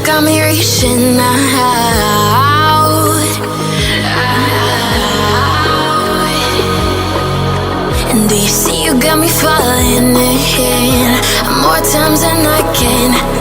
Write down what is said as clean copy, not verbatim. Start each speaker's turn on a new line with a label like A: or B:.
A: got me reaching out. And do you see you got me falling in more times than I can